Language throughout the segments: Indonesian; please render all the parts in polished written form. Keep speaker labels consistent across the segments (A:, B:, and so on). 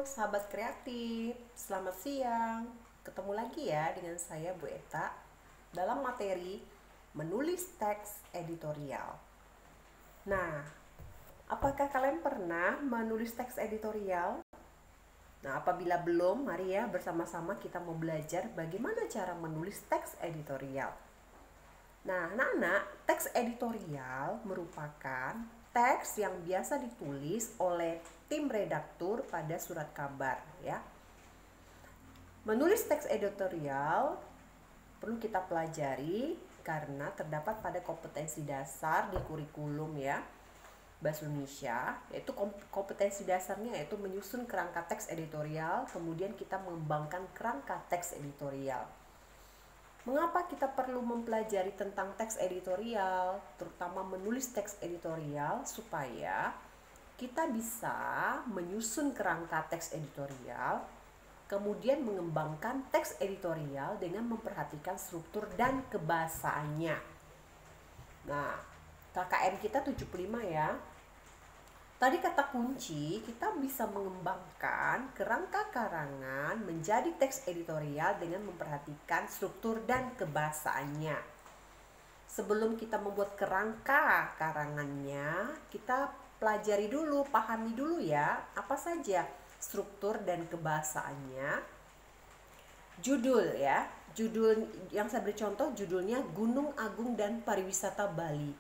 A: sahabat kreatif, selamat siang. Ketemu lagi ya dengan saya Bu Eta dalam materi menulis teks editorial. Nah, apakah kalian pernah menulis teks editorial? Nah, apabila belum, mari ya bersama-sama kita mau belajar bagaimana cara menulis teks editorial. Nah, anak-anak, teks editorial merupakan teks yang biasa ditulis oleh tim redaktur pada surat kabar ya. Menulis teks editorial perlu kita pelajari karena terdapat pada kompetensi dasar di kurikulum ya Bahasa Indonesia, yaitu kompetensi dasarnya yaitu menyusun kerangka teks editorial, kemudian kita mengembangkan kerangka teks editorial. Mengapa kita perlu mempelajari tentang teks editorial, terutama menulis teks editorial, supaya kita bisa menyusun kerangka teks editorial, kemudian mengembangkan teks editorial dengan memperhatikan struktur dan kebahasaannya. Nah, KKM kita 75 ya. Tadi kata kunci, kita bisa mengembangkan kerangka karangan menjadi teks editorial dengan memperhatikan struktur dan kebahasaannya. Sebelum kita membuat kerangka karangannya, kita pelajari dulu, pahami dulu ya, apa saja struktur dan kebahasaannya. Judul ya, judul yang saya beri contoh judulnya Gunung Agung dan Pariwisata Bali.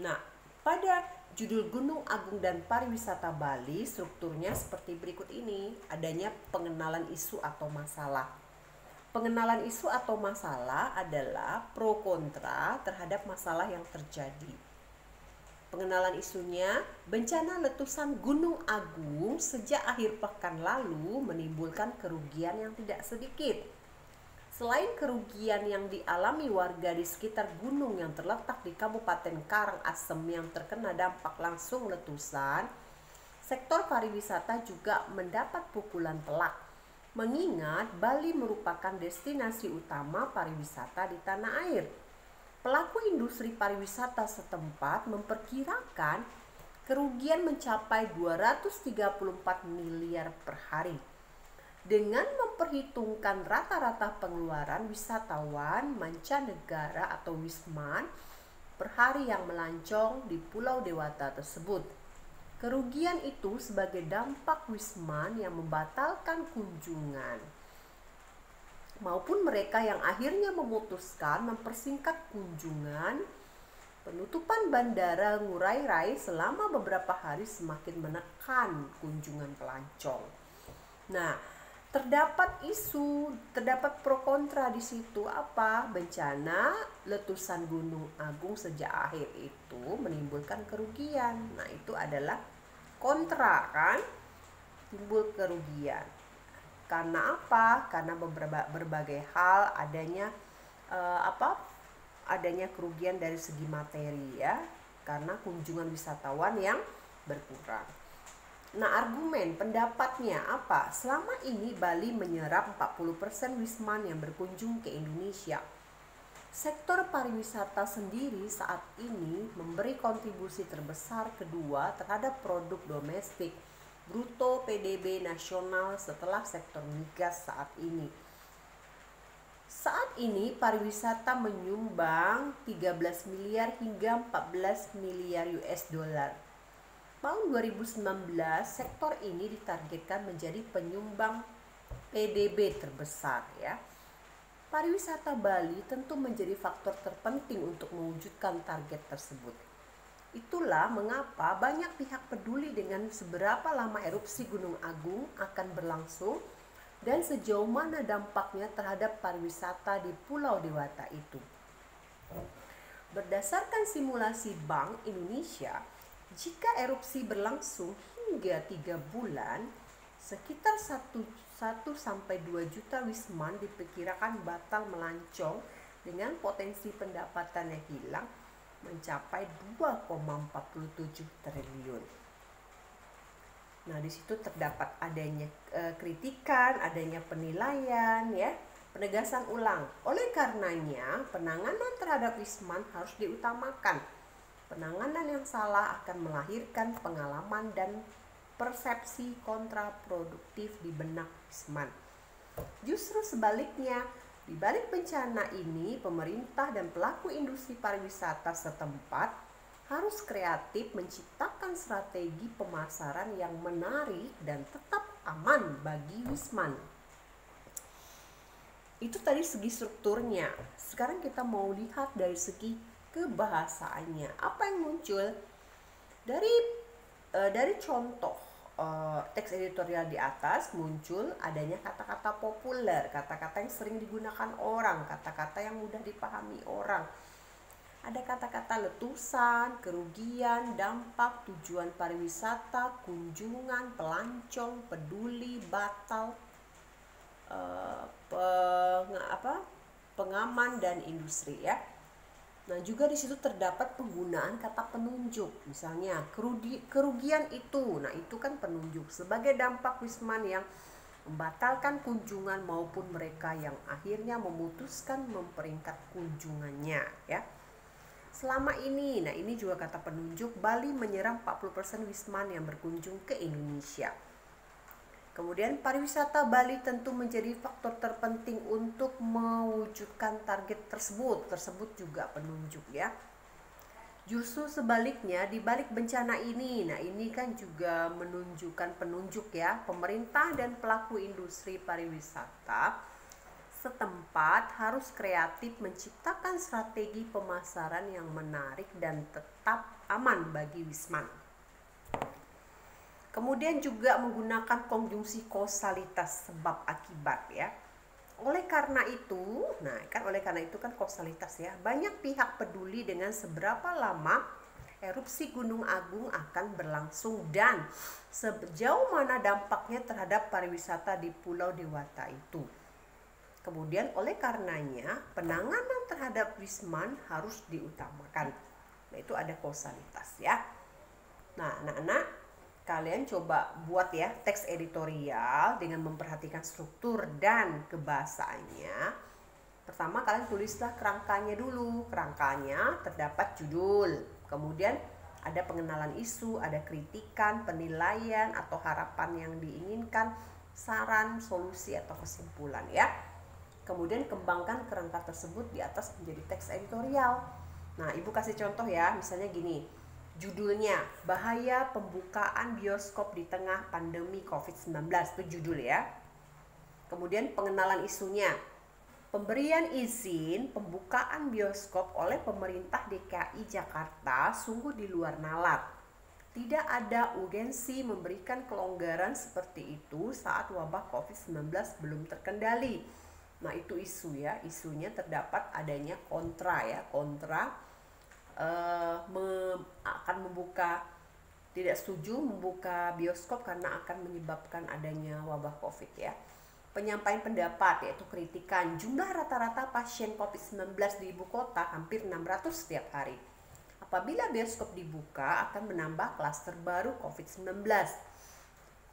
A: Nah, pada judul Gunung Agung dan Pariwisata Bali, strukturnya seperti berikut ini. Adanya pengenalan isu atau masalah. Pengenalan isu atau masalah adalah pro kontra terhadap masalah yang terjadi. Pengenalan isunya, bencana letusan Gunung Agung sejak akhir pekan lalu menimbulkan kerugian yang tidak sedikit. Selain kerugian yang dialami warga di sekitar gunung yang terletak di Kabupaten Karangasem yang terkena dampak langsung letusan, sektor pariwisata juga mendapat pukulan telak. Mengingat Bali merupakan destinasi utama pariwisata di tanah air. Pelaku industri pariwisata setempat memperkirakan kerugian mencapai 234 miliar per hari. Dengan memperhitungkan rata-rata pengeluaran wisatawan mancanegara atau wisman per hari yang melancong di Pulau Dewata tersebut. Kerugian itu sebagai dampak wisman yang membatalkan kunjungan maupun mereka yang akhirnya memutuskan mempersingkat kunjungan. Penutupan bandara Ngurah Rai selama beberapa hari semakin menekan kunjungan pelancong. Nah, terdapat pro kontra di situ. Apa? Bencana letusan Gunung Agung sejak akhir itu menimbulkan kerugian. Nah, itu adalah kontra kan? Timbul kerugian. Karena apa? Karena berbagai hal adanya adanya kerugian dari segi materi ya. Karena kunjungan wisatawan yang berkurang. Nah, argumen pendapatnya apa? Selama ini Bali menyerap 40% wisman yang berkunjung ke Indonesia. Sektor pariwisata sendiri saat ini memberi kontribusi terbesar kedua terhadap produk domestik bruto PDB nasional setelah sektor migas saat ini. Saat ini pariwisata menyumbang 13 miliar hingga 14 miliar US dollar. Tahun 2019, sektor ini ditargetkan menjadi penyumbang PDB terbesar ya. Pariwisata Bali tentu menjadi faktor terpenting untuk mewujudkan target tersebut. Itulah mengapa banyak pihak peduli dengan seberapa lama erupsi Gunung Agung akan berlangsung dan sejauh mana dampaknya terhadap pariwisata di Pulau Dewata itu. Berdasarkan simulasi Bank Indonesia, jika erupsi berlangsung hingga 3 bulan, sekitar 1-2 juta wisman diperkirakan batal melancong dengan potensi pendapatan yang hilang mencapai 2,47 triliun. Nah, di situ terdapat adanya kritikan, adanya penilaian ya, penegasan ulang. Oleh karenanya, penanganan terhadap wisman harus diutamakan. Penanganan yang salah akan melahirkan pengalaman dan persepsi kontraproduktif di benak Wisman. Justru sebaliknya, di balik bencana ini, pemerintah dan pelaku industri pariwisata setempat harus kreatif menciptakan strategi pemasaran yang menarik dan tetap aman bagi Wisman. Itu tadi segi strukturnya. Sekarang kita mau lihat dari segi kebahasaannya. Apa yang muncul dari contoh teks editorial di atas muncul adanya kata-kata populer, kata-kata yang sering digunakan orang, kata-kata yang mudah dipahami orang. Ada kata-kata letusan, kerugian, dampak, tujuan pariwisata, kunjungan, pelancong, peduli, batal, pengaman dan industri ya. Nah, juga di situ terdapat penggunaan kata penunjuk. Misalnya, kerugian itu. Nah, itu kan penunjuk sebagai dampak Wisman yang membatalkan kunjungan maupun mereka yang akhirnya memutuskan memperingkat kunjungannya ya. Selama ini, nah ini juga kata penunjuk, Bali menyerang 40% Wisman yang berkunjung ke Indonesia. Kemudian pariwisata Bali tentu menjadi faktor terpenting untuk mewujudkan target tersebut. Tersebut juga penunjuk ya. Justru sebaliknya di balik bencana ini, nah ini kan juga menunjukkan penunjuk ya. Pemerintah dan pelaku industri pariwisata setempat harus kreatif menciptakan strategi pemasaran yang menarik dan tetap aman bagi Wisman. Kemudian juga menggunakan konjungsi kausalitas sebab akibat ya. Oleh karena itu kan kausalitas ya. Banyak pihak peduli dengan seberapa lama erupsi Gunung Agung akan berlangsung dan sejauh mana dampaknya terhadap pariwisata di Pulau Dewata itu. Kemudian oleh karenanya penanganan terhadap Wisman harus diutamakan. Nah, itu ada kausalitas ya. Nah, anak-anak kalian coba buat ya teks editorial dengan memperhatikan struktur dan kebahasaannya. Pertama kalian tulislah kerangkanya dulu. Kerangkanya terdapat judul, kemudian ada pengenalan isu, ada kritikan, penilaian atau harapan yang diinginkan, saran, solusi atau kesimpulan ya. Kemudian kembangkan kerangka tersebut di atas menjadi teks editorial. Nah, Ibu kasih contoh ya, misalnya gini. Judulnya, Bahaya Pembukaan Bioskop di Tengah Pandemi COVID-19, itu judul ya. Kemudian pengenalan isunya, pemberian izin pembukaan bioskop oleh pemerintah DKI Jakarta sungguh di luar nalar. Tidak ada urgensi memberikan kelonggaran seperti itu saat wabah COVID-19 belum terkendali. Nah, itu isu ya, isunya terdapat adanya kontra ya, akan tidak setuju membuka bioskop karena akan menyebabkan adanya wabah COVID ya. Penyampaian pendapat yaitu kritikan, jumlah rata-rata pasien COVID-19 di ibu kota hampir 600 setiap hari. Apabila bioskop dibuka akan menambah klaster baru COVID-19.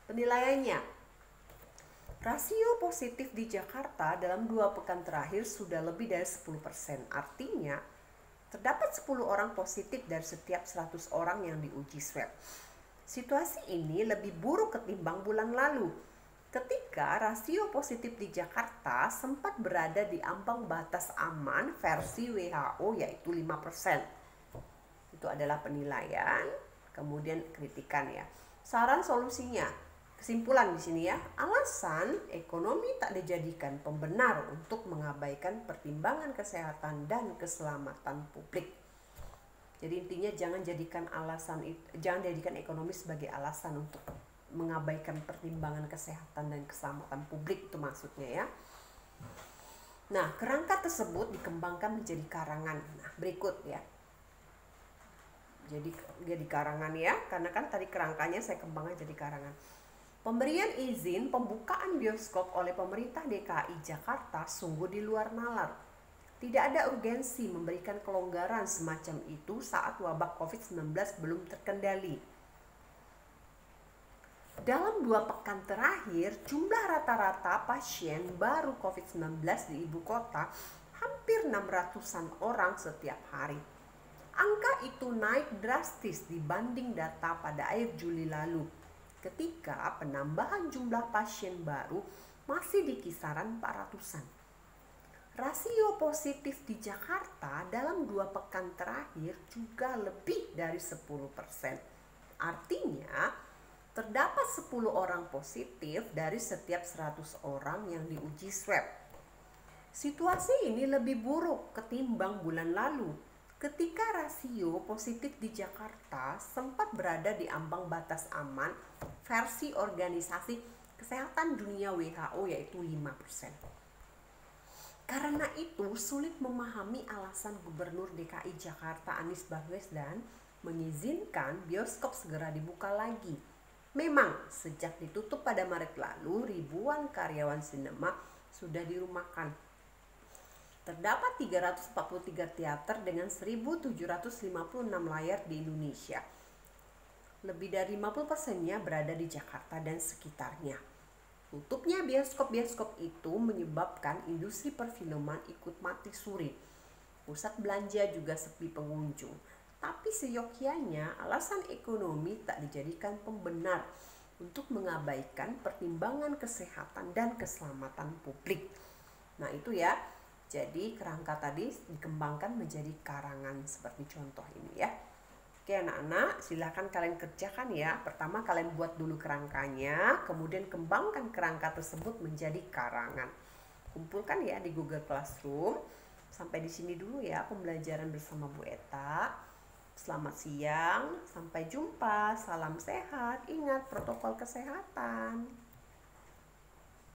A: Penilaiannya, rasio positif di Jakarta dalam 2 pekan terakhir sudah lebih dari 10%. Artinya terdapat 10 orang positif dari setiap 100 orang yang diuji swab. Situasi ini lebih buruk ketimbang bulan lalu, ketika rasio positif di Jakarta sempat berada di ambang batas aman versi WHO yaitu 5%. Itu adalah penilaian, kemudian kritikan ya. Saran solusinya, kesimpulan di sini ya, alasan ekonomi tak dijadikan pembenar untuk mengabaikan pertimbangan kesehatan dan keselamatan publik. Jadi intinya jangan jadikan ekonomi sebagai alasan untuk mengabaikan pertimbangan kesehatan dan keselamatan publik, itu maksudnya ya. Nah, kerangka tersebut dikembangkan menjadi karangan. Nah, berikut ya. Jadi karangan ya, karena kan tadi kerangkanya saya kembangkan jadi karangan. Pemberian izin pembukaan bioskop oleh pemerintah DKI Jakarta sungguh di luar nalar. Tidak ada urgensi memberikan kelonggaran semacam itu saat wabah COVID-19 belum terkendali. Dalam 2 pekan terakhir, jumlah rata-rata pasien baru COVID-19 di ibu kota hampir 600-an orang setiap hari. Angka itu naik drastis dibanding data pada akhir Juli lalu, ketika penambahan jumlah pasien baru masih di kisaran 400-an. Rasio positif di Jakarta dalam 2 pekan terakhir juga lebih dari 10%. Artinya, terdapat 10 orang positif dari setiap 100 orang yang diuji swab. Situasi ini lebih buruk ketimbang bulan lalu, ketika rasio positif di Jakarta sempat berada di ambang batas aman versi Organisasi Kesehatan Dunia WHO, yaitu 5%. Karena itu sulit memahami alasan Gubernur DKI Jakarta Anies Baswedan mengizinkan bioskop segera dibuka lagi. Memang sejak ditutup pada Maret lalu, ribuan karyawan sinema sudah dirumahkan. Terdapat 343 teater dengan 1.756 layar di Indonesia. Lebih dari 50%-nya berada di Jakarta dan sekitarnya. Tutupnya bioskop-bioskop itu menyebabkan industri perfilman ikut mati suri. Pusat belanja juga sepi pengunjung. Tapi seyogyanya alasan ekonomi tak dijadikan pembenar untuk mengabaikan pertimbangan kesehatan dan keselamatan publik. Nah itu ya, jadi kerangka tadi dikembangkan menjadi karangan seperti contoh ini ya. Oke anak-anak, silahkan kalian kerjakan ya. Pertama kalian buat dulu kerangkanya, kemudian kembangkan kerangka tersebut menjadi karangan. Kumpulkan ya di Google Classroom. Sampai di sini dulu ya pembelajaran bersama Bu Eta. Selamat siang, sampai jumpa, salam sehat, ingat protokol kesehatan.